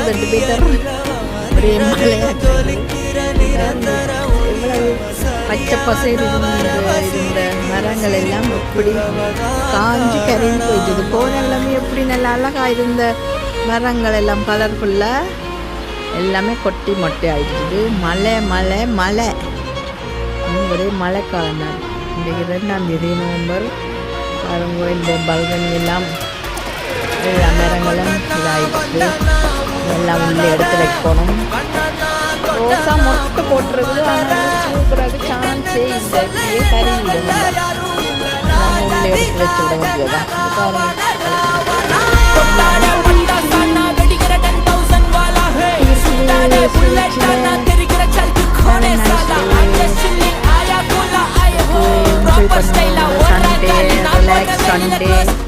2 metre ஒரே மலையாக எவ்வளவு பச்சை பசையில் இருந்த மரங்கள் எல்லாம் எப்படி காஞ்சி கரைந்து போயிட்டது. போன எல்லாமே எப்படி நல்லா அழகாக இருந்த மரங்கள் எல்லாம் கலர்ஃபுல்லாக எல்லாமே கொட்டி மொட்டை ஆயிடுச்சு. மழை மழை மழை ஒரே மழைக்காலம் தான். இன்றைக்கு 2ஆம் தேதி நவம்பர். பாருங்க இந்த பல்கனி எல்லாம் எல்லா மரங்களும் இதாகிடுச்சு. எல்லாம் உள்ளே எடுத்து வைக்கணும். ரோசா மொட்டை போட்டுருக்குது. ஆனால் சூப்பராக சான்ஸே இல்லை. இப்படியே கருவிடும். நம்ம உள்ளே எடுத்து வச்சு விட வேண்டியதுதான். Sunday, relax Sunday.